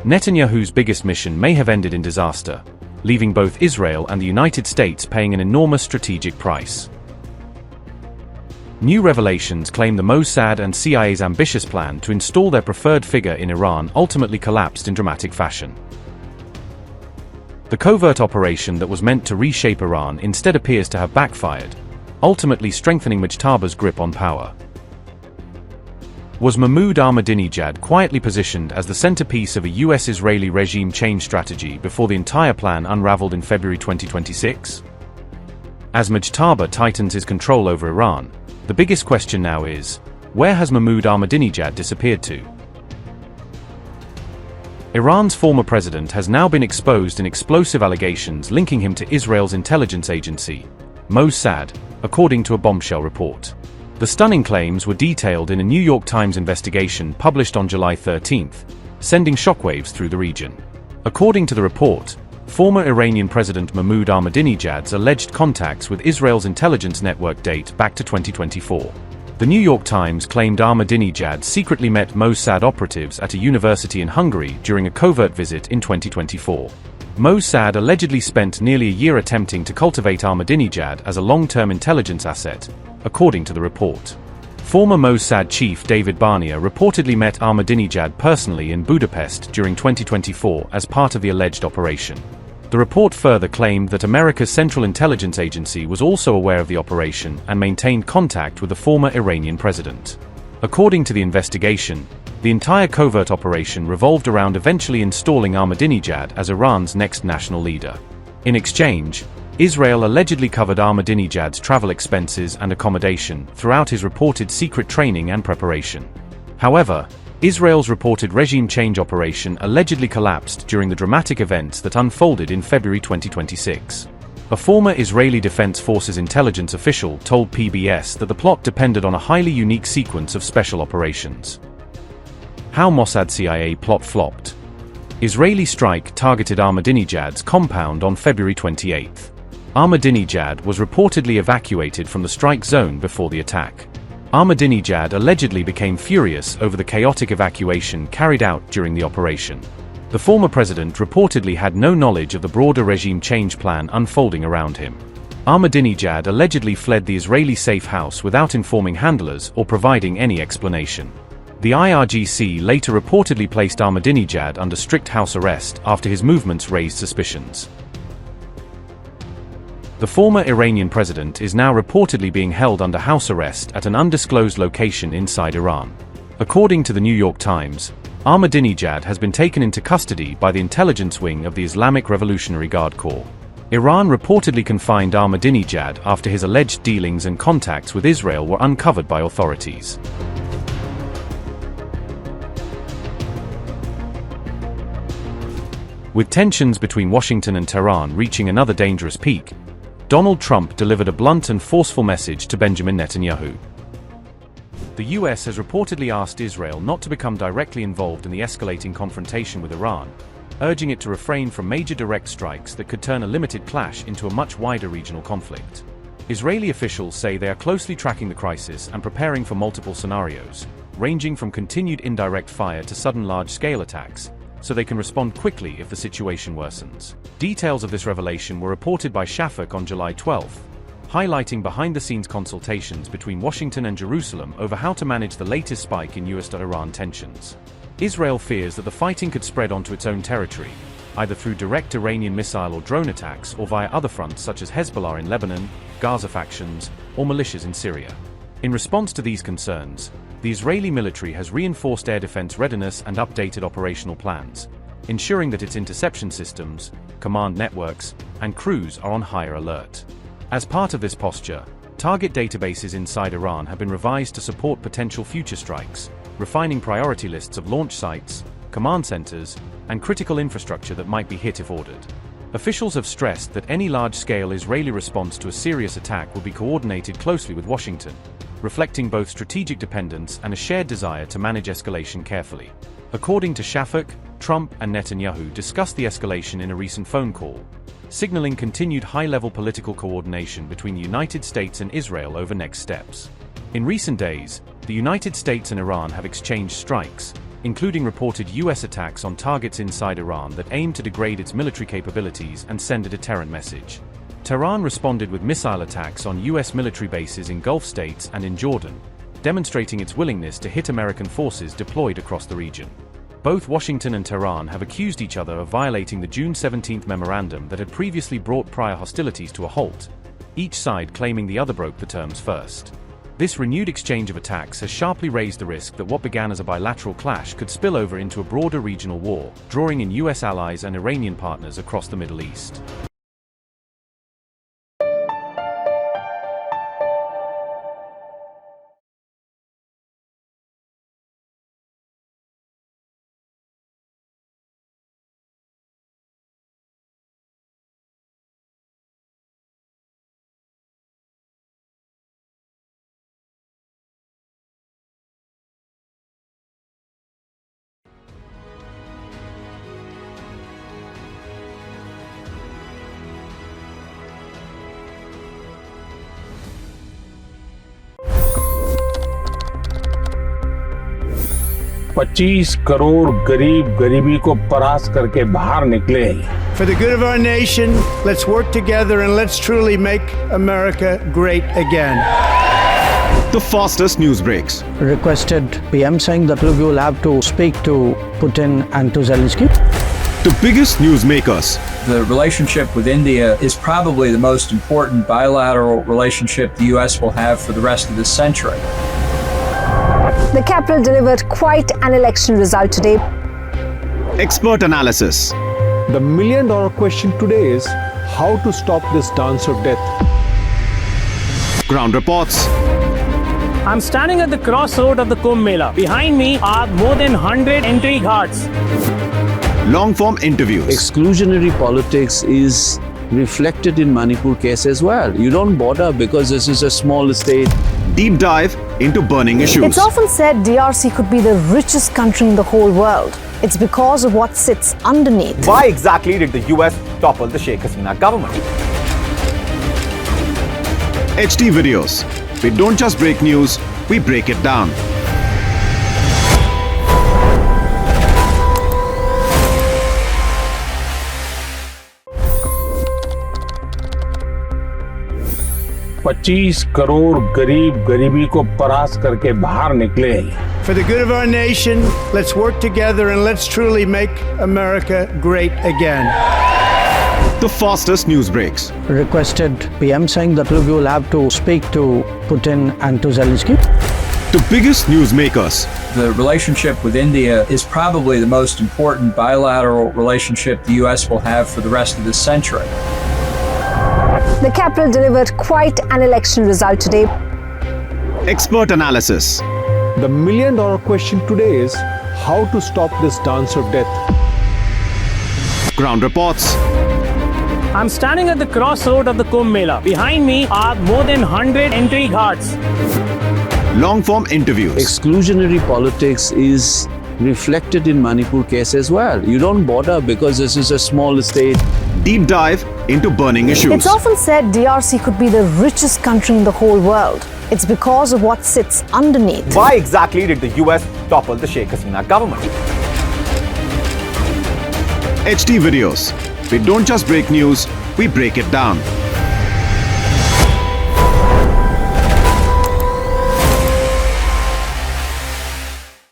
Netanyahu's biggest mission may have ended in disaster, leaving both Israel and the United States paying an enormous strategic price. New revelations claim the Mossad and CIA's ambitious plan to install their preferred figure in Iran ultimately collapsed in dramatic fashion. The covert operation that was meant to reshape Iran instead appears to have backfired, ultimately strengthening Mujtaba's grip on power. Was Mahmoud Ahmadinejad quietly positioned as the centerpiece of a US-Israeli regime change strategy before the entire plan unraveled in February 2026? As Mujtaba tightens his control over Iran, the biggest question now is, where has Mahmoud Ahmadinejad disappeared to? Iran's former president has now been exposed in explosive allegations linking him to Israel's intelligence agency, Mossad, according to a bombshell report. The stunning claims were detailed in a New York Times investigation published on July 13, sending shockwaves through the region. According to the report, former Iranian President Mahmoud Ahmadinejad's alleged contacts with Israel's intelligence network date back to 2024. The New York Times claimed Ahmadinejad secretly met Mossad operatives at a university in Hungary during a covert visit in 2024. Mossad allegedly spent nearly a year attempting to cultivate Ahmadinejad as a long-term intelligence asset, according to the report. Former Mossad chief David Barnea reportedly met Ahmadinejad personally in Budapest during 2024 as part of the alleged operation. The report further claimed that America's Central Intelligence Agency was also aware of the operation and maintained contact with the former Iranian president. According to the investigation, the entire covert operation revolved around eventually installing Ahmadinejad as Iran's next national leader. In exchange, Israel allegedly covered Ahmadinejad's travel expenses and accommodation throughout his reported secret training and preparation. However, Israel's reported regime change operation allegedly collapsed during the dramatic events that unfolded in February 2026. A former Israeli Defense Forces intelligence official told PBS that the plot depended on a highly unique sequence of special operations. How Mossad CIA plot flopped. Israeli strike targeted Ahmadinejad's compound on February 28. Ahmadinejad was reportedly evacuated from the strike zone before the attack. Ahmadinejad allegedly became furious over the chaotic evacuation carried out during the operation. The former president reportedly had no knowledge of the broader regime change plan unfolding around him. Ahmadinejad allegedly fled the Israeli safe house without informing handlers or providing any explanation. The IRGC later reportedly placed Ahmadinejad under strict house arrest after his movements raised suspicions. The former Iranian president is now reportedly being held under house arrest at an undisclosed location inside Iran. According to the New York Times, Ahmadinejad has been taken into custody by the intelligence wing of the Islamic Revolutionary Guard Corps. Iran reportedly confined Ahmadinejad after his alleged dealings and contacts with Israel were uncovered by authorities. With tensions between Washington and Tehran reaching another dangerous peak, Donald Trump delivered a blunt and forceful message to Benjamin Netanyahu. The US has reportedly asked Israel not to become directly involved in the escalating confrontation with Iran, urging it to refrain from major direct strikes that could turn a limited clash into a much wider regional conflict. Israeli officials say they are closely tracking the crisis and preparing for multiple scenarios, ranging from continued indirect fire to sudden large-scale attacks, so they can respond quickly if the situation worsens. Details of this revelation were reported by Shafak on July 12, highlighting behind-the-scenes consultations between Washington and Jerusalem over how to manage the latest spike in US-Iran tensions. Israel fears that the fighting could spread onto its own territory, either through direct Iranian missile or drone attacks or via other fronts such as Hezbollah in Lebanon, Gaza factions, or militias in Syria. In response to these concerns, the Israeli military has reinforced air defense readiness and updated operational plans, ensuring that its interception systems, command networks, and crews are on higher alert. As part of this posture, target databases inside Iran have been revised to support potential future strikes, refining priority lists of launch sites, command centers, and critical infrastructure that might be hit if ordered. Officials have stressed that any large-scale Israeli response to a serious attack will be coordinated closely with Washington, reflecting both strategic dependence and a shared desire to manage escalation carefully. According to Shafak, Trump and Netanyahu discussed the escalation in a recent phone call, signaling continued high-level political coordination between the United States and Israel over next steps. In recent days, the United States and Iran have exchanged strikes, including reported US attacks on targets inside Iran that aim to degrade its military capabilities and send a deterrent message. Tehran responded with missile attacks on US military bases in Gulf states and in Jordan, demonstrating its willingness to hit American forces deployed across the region. Both Washington and Tehran have accused each other of violating the June 17 memorandum that had previously brought prior hostilities to a halt, each side claiming the other broke the terms first. This renewed exchange of attacks has sharply raised the risk that what began as a bilateral clash could spill over into a broader regional war, drawing in US allies and Iranian partners across the Middle East. $25 crore गरीब गरीबी को परास्त करके बाहर निकले। For the good of our nation, let's work together and let's truly make America great again. The fastest news breaks. Requested PM saying that look, you will have to speak to Putin and to Zelensky. The biggest news makers. The relationship with India is probably the most important bilateral relationship the US will have for the rest of this century. The capital delivered quite an election result today. Expert analysis. The million-dollar question today is how to stop this dance of death. Ground reports. I'm standing at the crossroad of the Kumbh Mela. Behind me are more than 100 entry ghats. Long-form interviews. Exclusionary politics is reflected in Manipur case as well. You don't bother because this is a small state. Deep dive into burning issues. It's often said DRC could be the richest country in the whole world. It's because of what sits underneath. Why exactly did the US topple the Sheikh Hasina government? HD videos. We don't just break news, we break it down. $25 crore गरीब गरीबी को परास्त करके बाहर निकले। For the good of our nation, let's work together and let's truly make America great again. The fastest news breaks. Requested PM saying that look, you will have to speak to Putin and to Zelensky. The biggest news makers. The relationship with India is probably the most important bilateral relationship the US will have for the rest of this century. The capital delivered quite an election result today. Expert analysis. The million-dollar question today is how to stop this dance of death. Ground reports. I'm standing at the crossroad of the Kumbh Mela. Behind me are more than 100 entry ghats. Long-form interviews. Exclusionary politics is reflected in Manipur case as well. You don't bother because this is a small state. Deep dive into burning issues. It's often said DRC could be the richest country in the whole world. It's because of what sits underneath. Why exactly did the US topple the Sheikh Hasina government? HD videos. We don't just break news, we break it down.